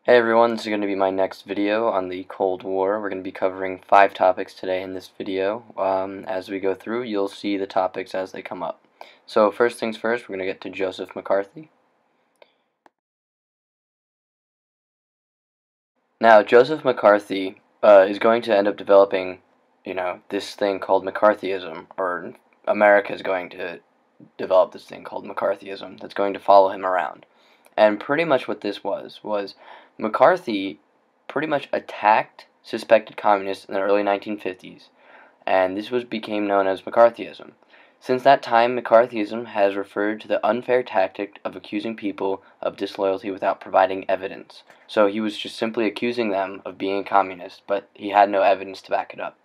Hey everyone, this is going to be my next video on the Cold War. We're going to be covering 5 topics today in this video. As we go through, you'll see the topics as they come up. So first things first, we're going to get to Joseph McCarthy. Now, Joseph McCarthy is going to end up developing, this thing called McCarthyism, or America is going to develop this thing called McCarthyism that's going to follow him around. And pretty much what this was McCarthy pretty much attacked suspected communists in the early 1950s, and this became known as McCarthyism. Since that time, McCarthyism has referred to the unfair tactic of accusing people of disloyalty without providing evidence. So he was just simply accusing them of being a communist, but he had no evidence to back it up.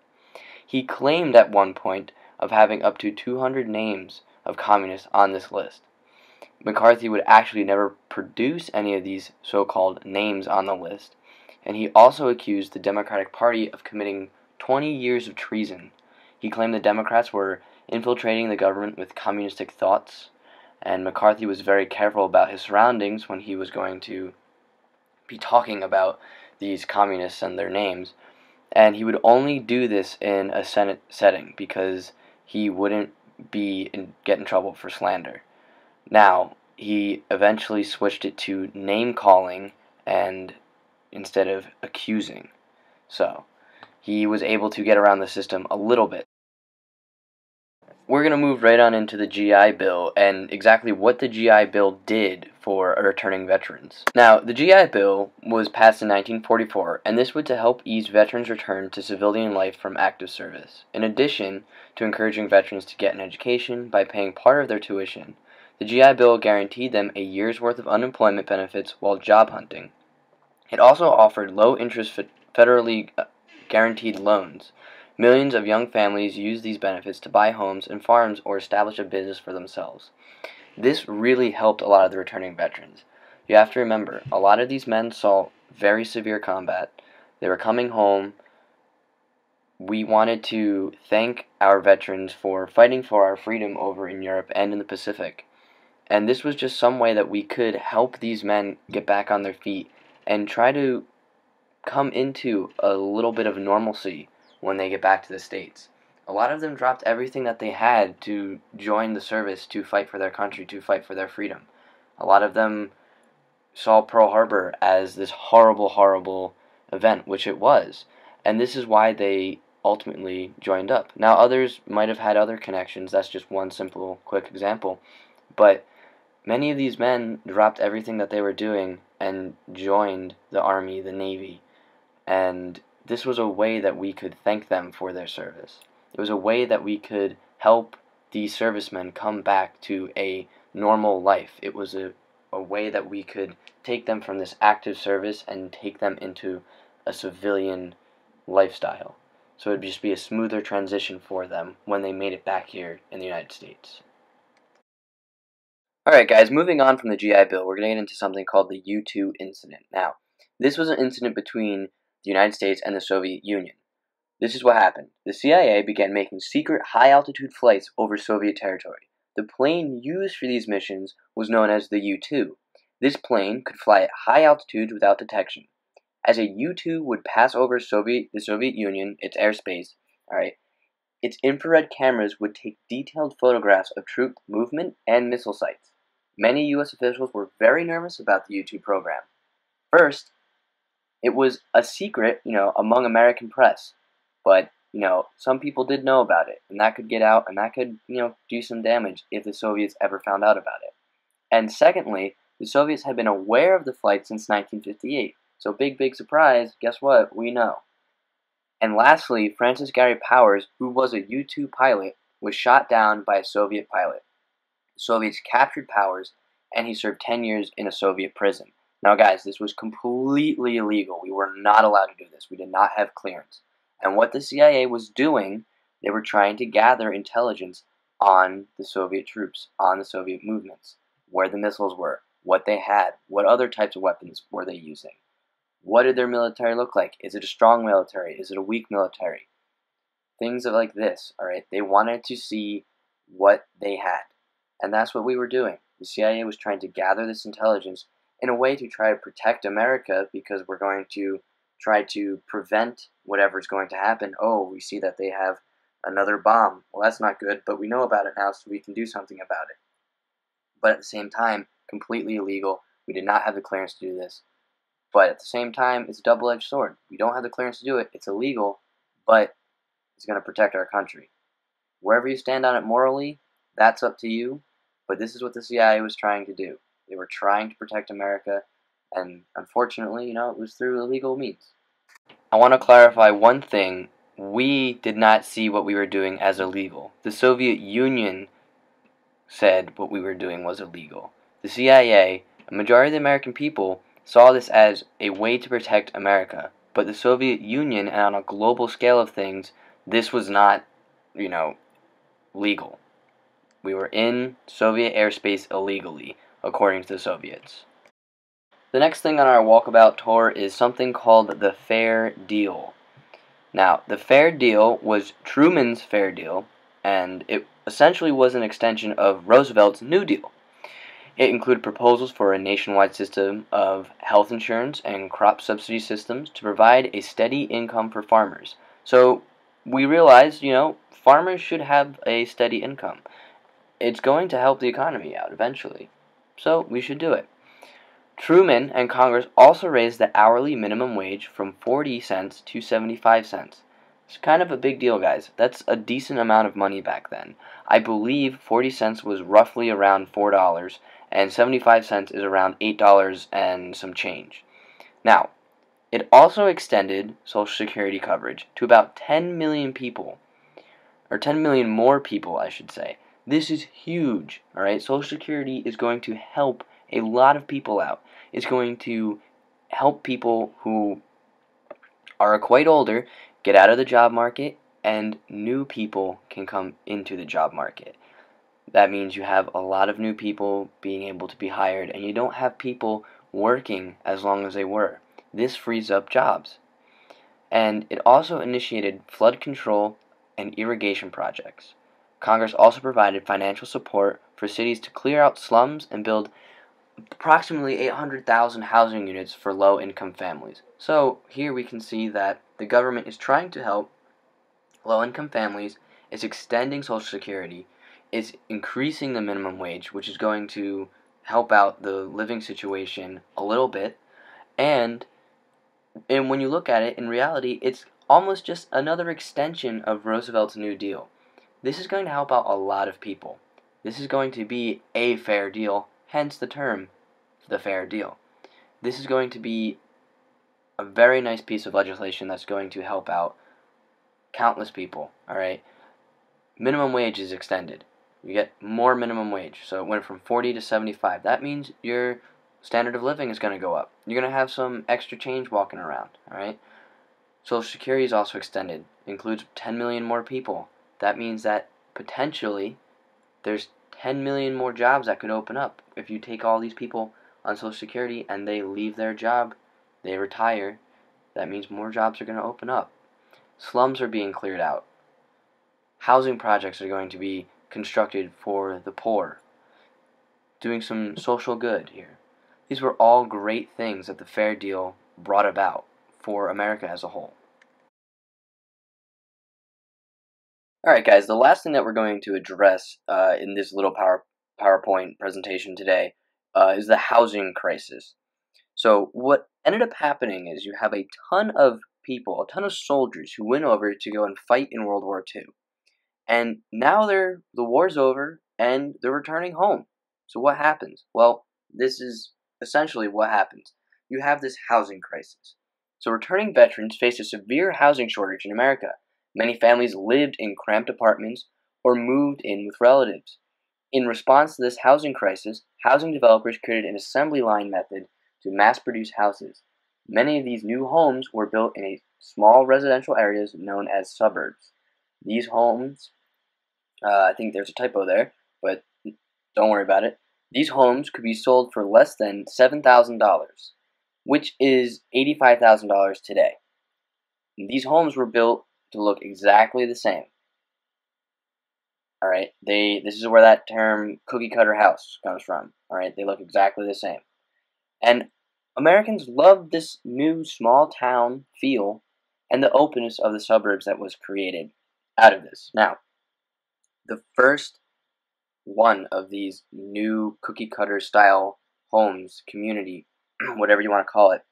He claimed at one point of having up to 200 names of communists on this list. McCarthy would actually never produce any of these so-called names on the list, and he also accused the Democratic Party of committing 20 years of treason. He claimed the Democrats were infiltrating the government with communistic thoughts, and McCarthy was very careful about his surroundings when he was going to be talking about these communists and their names, and he would only do this in a Senate setting because he wouldn't get in trouble for slander. Now, he eventually switched it to name-calling and instead of accusing. So, he was able to get around the system a little bit. We're going to move right on into the GI Bill and exactly what the GI Bill did for returning veterans. Now, the GI Bill was passed in 1944, and this was to help ease veterans' return to civilian life from active service. In addition to encouraging veterans to get an education by paying part of their tuition, the GI Bill guaranteed them a year's worth of unemployment benefits while job hunting. It also offered low-interest federally guaranteed loans. Millions of young families used these benefits to buy homes and farms or establish a business for themselves. This really helped a lot of the returning veterans. You have to remember, a lot of these men saw very severe combat. They were coming home. We wanted to thank our veterans for fighting for our freedom over in Europe and in the Pacific. And this was just some way that we could help these men get back on their feet and try to come into a little bit of normalcy when they get back to the States. A lot of them dropped everything that they had to join the service to fight for their country, to fight for their freedom. A lot of them saw Pearl Harbor as this horrible, horrible event, which it was. And this is why they ultimately joined up. Now, others might have had other connections. That's just one simple, quick example. But many of these men dropped everything that they were doing and joined the Army, the Navy, and this was a way that we could thank them for their service. It was a way that we could help these servicemen come back to a normal life. It was a way that we could take them from this active service and take them into a civilian lifestyle. So it would just be a smoother transition for them when they made it back here in the United States. Alright guys, moving on from the GI Bill, we're going to get into something called the U-2 incident. Now, this was an incident between the United States and the Soviet Union. This is what happened. The CIA began making secret high-altitude flights over Soviet territory. The plane used for these missions was known as the U-2. This plane could fly at high altitudes without detection. As a U-2 would pass over the Soviet Union, its airspace, its infrared cameras would take detailed photographs of troop movement and missile sites. Many U.S. officials were very nervous about the U-2 program. First, it was a secret, among American press, but, some people did know about it, and that could get out, and that could, do some damage if the Soviets ever found out about it. And secondly, the Soviets had been aware of the flight since 1958, so big surprise, guess what, we know. And lastly, Francis Gary Powers, who was a U-2 pilot, was shot down by a Soviet pilot. The Soviets captured Powers, and he served 10 years in a Soviet prison. Now guys, this was completely illegal. We were not allowed to do this. We did not have clearance. And what the CIA was doing, they were trying to gather intelligence on the Soviet troops, on the Soviet movements, where the missiles were, what they had, what other types of weapons were they using. What did their military look like? Is it a strong military? Is it a weak military? Things like this, alright? They wanted to see what they had. And that's what we were doing. The CIA was trying to gather this intelligence in a way to try to protect America, because we're going to try to prevent whatever's going to happen. Oh, we see that they have another bomb. Well, that's not good, but we know about it now, so we can do something about it. But at the same time, completely illegal. We did not have the clearance to do this. But at the same time, it's a double-edged sword. We don't have the clearance to do it. It's illegal, but it's going to protect our country. Wherever you stand on it morally, that's up to you. But this is what the CIA was trying to do. They were trying to protect America, and unfortunately, it was through illegal means. I want to clarify one thing. We did not see what we were doing as illegal. The Soviet Union said what we were doing was illegal. The CIA, a majority of the American people, saw this as a way to protect America. But the Soviet Union, and on a global scale of things, this was not, legal. We were in Soviet airspace illegally, according to the Soviets. The next thing on our walkabout tour is something called the Fair Deal. Now, the Fair Deal was Truman's Fair Deal, and it essentially was an extension of Roosevelt's New Deal. It included proposals for a nationwide system of health insurance and crop subsidy systems to provide a steady income for farmers. So we realized, farmers should have a steady income. It's going to help the economy out eventually. So we should do it. Truman and Congress also raised the hourly minimum wage from 40 cents to 75 cents. It's kind of a big deal, guys. That's a decent amount of money back then. I believe 40 cents was roughly around $4, and 75 cents is around $8 and some change. Now, it also extended Social Security coverage to about 10 million people, or 10 million more people, I should say. This is huge, all right? Social Security is going to help a lot of people out. It's going to help people who are quite older get out of the job market, and new people can come into the job market. That means you have a lot of new people being able to be hired, and you don't have people working as long as they were. This frees up jobs. And it also initiated flood control and irrigation projects. Congress also provided financial support for cities to clear out slums and build approximately 800,000 housing units for low-income families. So here we can see that the government is trying to help low-income families, it's extending Social Security, it's increasing the minimum wage, which is going to help out the living situation a little bit, and when you look at it, in reality, it's almost just another extension of Roosevelt's New Deal. This is going to help out a lot of people. This is going to be a fair deal, hence the term, the Fair Deal. This is going to be a very nice piece of legislation that's going to help out countless people, alright? Minimum wage is extended. You get more minimum wage. So it went from 40 to 75. That means your standard of living is going to go up. You're going to have some extra change walking around, alright? Social Security is also extended. It includes 10 million more people. That means that potentially there's 10 million more jobs that could open up. If you take all these people on Social Security and they leave their job, they retire, that means more jobs are going to open up. Slums are being cleared out. Housing projects are going to be constructed for the poor. Doing some social good here. These were all great things that the Fair Deal brought about for America as a whole. Alright guys, the last thing that we're going to address in this little PowerPoint presentation today is the housing crisis. So what ended up happening is you have a ton of people, a ton of soldiers who went over to go and fight in World War II. And now the war's over and they're returning home. So what happens? Well, this is essentially what happens. You have this housing crisis. So returning veterans face a severe housing shortage in America. Many families lived in cramped apartments or moved in with relatives. In response to this housing crisis, housing developers created an assembly line method to mass produce houses. Many of these new homes were built in a small residential areas known as suburbs. These homes, I think there's a typo there, but don't worry about it. These homes could be sold for less than $7,000, which is $85,000 today. These homes were built to look exactly the same. All right, this is where that term cookie cutter house comes from. All right, they look exactly the same. And Americans love this new small town feel and the openness of the suburbs that was created out of this. Now, the first one of these new cookie cutter style homes, community, whatever you want to call it,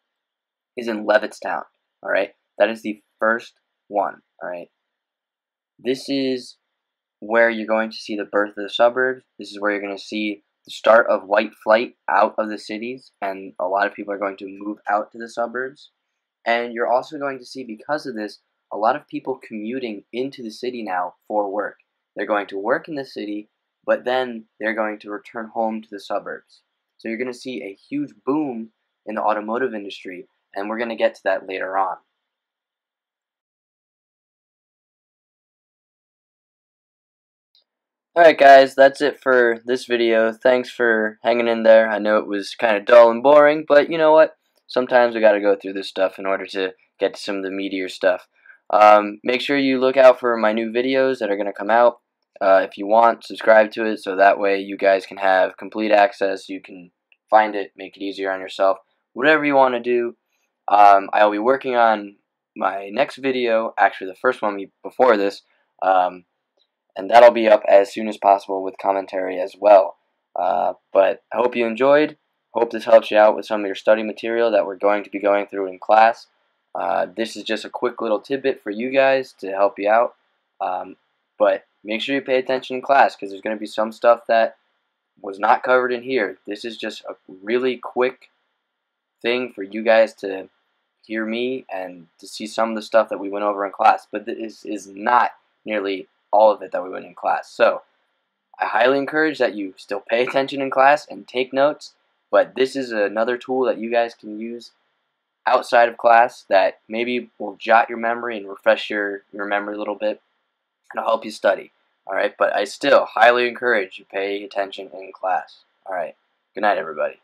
is in Levittstown. All right, that is the first one. All right, this is where you're going to see the birth of the suburbs. This is where you're going to see the start of white flight out of the cities, and a lot of people are going to move out to the suburbs. And you're also going to see, because of this, a lot of people commuting into the city now for work. They're going to work in the city, but then they're going to return home to the suburbs. So you're going to see a huge boom in the automotive industry, and we're going to get to that later on. Alright guys, that's it for this video. Thanks for hanging in there. I know it was kind of dull and boring, but you know what? Sometimes we gotta go through this stuff in order to get to some of the meatier stuff. Make sure you look out for my new videos that are going to come out. If you want, subscribe to it so that way you guys can have complete access. You can find it, make it easier on yourself. Whatever you want to do. I'll be working on my next video, actually the first one before this, and that'll be up as soon as possible with commentary as well. But I hope you enjoyed. Hope this helps you out with some of your study material that we're going to be going through in class. This is just a quick little tidbit for you guys to help you out. But make sure you pay attention in class, because there's going to be some stuff that was not covered in here. This is just a really quick thing for you guys to hear me and to see some of the stuff that we went over in class. But this is not nearly all of it that we went in class. So I highly encourage that you still pay attention in class and take notes. But this is another tool that you guys can use outside of class that maybe will jot your memory and refresh your memory a little bit, and it'll help you study. Alright, but I still highly encourage you pay attention in class. Alright, good night everybody.